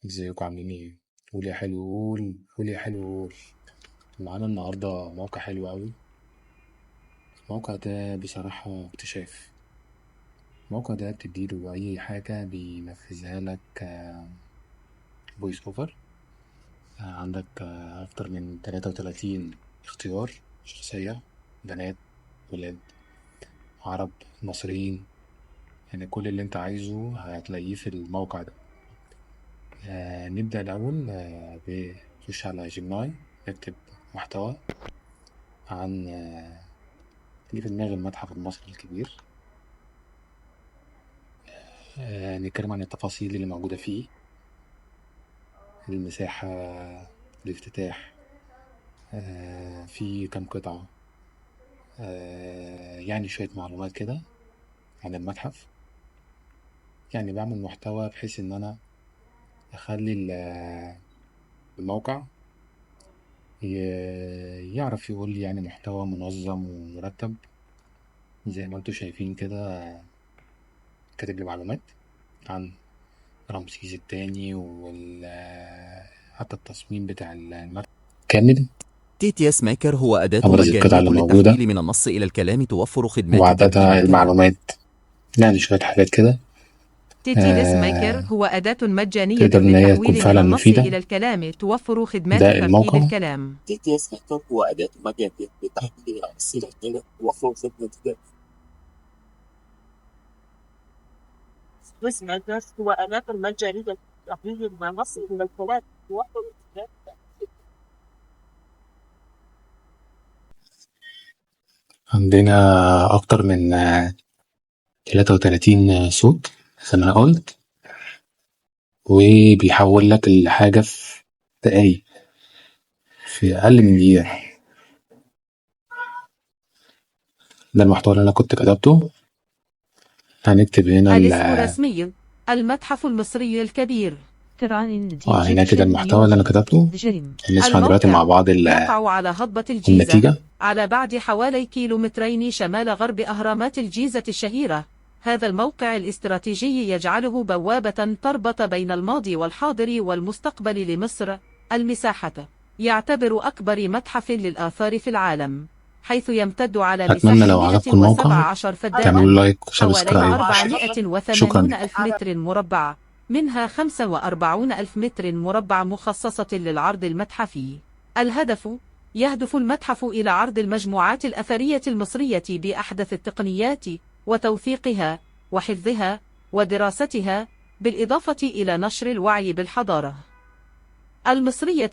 ازيكم عاملين ايه؟ قول يا حلو قول قول يا حلو قول. معانا النهاردة موقع حلو أوي. الموقع ده بصراحة اكتشاف. الموقع ده بتديله أي حاجة بينفذها لك فويس أوفر. عندك أكتر من 33 اختيار شخصية، بنات، ولاد، عرب، مصريين. يعني كل اللي انت عايزه هتلاقيه في الموقع ده. نبدأ الأول بخش على جيمناي، نكتب محتوى عن اللي في دماغ المتحف المصري الكبير. نتكلم عن التفاصيل اللي موجودة فيه، المساحة، الافتتاح، في كام قطعة، يعني شوية معلومات كده عن المتحف. يعني بعمل محتوى بحيث إن أنا أخلي الموقع يعرف يقول لي يعني محتوى منظم ومرتب. زي ما انتوا شايفين كده، كاتب لي معلومات عن رمسيس التاني حتى التصميم بتاع المتحف كامل، TTS Maker هو أداة أبرز القطع مجانية اللي موجودة للتحويل من النص إلى الكلام توفر خدمات ترجمة وعددها، الكلام. المعلومات، يعني شوية حاجات كده. TTS Maker هو أداة مجانية تقدر إن هي تكون للتحويل من فعلا النص مفيدة. إلى الكلام توفر خدمات ده ترتيب الموقع. الكلام. TTS Maker هو أداة مجانية للتحويل من النص إلى الكلام توفر خدمة الكلام. TTS Maker هو أداة مجانية للتحويل من النص إلى الكلام توفر خدمات. عندنا أكتر من 33 صوت زي ما أنا قلت، وبيحول لك الحاجة في دقايق، في أقل من دقيقة. ده المحتوى اللي أنا كنت كتبته. هنكتب هنا الاسم رسمي: المتحف المصري الكبير. هنا كده المحتوى اللي أنا كتبته. هنسمع دلوقتي مع بعض يقع على هضبة الجيزة، النتيجة. على بعد حوالي كيلومترين شمال غرب أهرامات الجيزة الشهيرة. هذا الموقع الاستراتيجي يجعله بوابة تربط بين الماضي والحاضر والمستقبل لمصر. المساحة: يعتبر أكبر متحف للآثار في العالم، حيث يمتد على أتمنى لو مساحة عجبكم الموقع 117 فدانا، تعملوا لايك حوالي وسبسكرايب. 480 ألف متر مربع، منها 45 ألف متر مربع مخصصة للعرض المتحفي. الهدف: يهدف المتحف إلى عرض المجموعات الأثرية المصرية بأحدث التقنيات وتوثيقها وحفظها ودراستها، بالإضافة إلى نشر الوعي بالحضارة المصرية.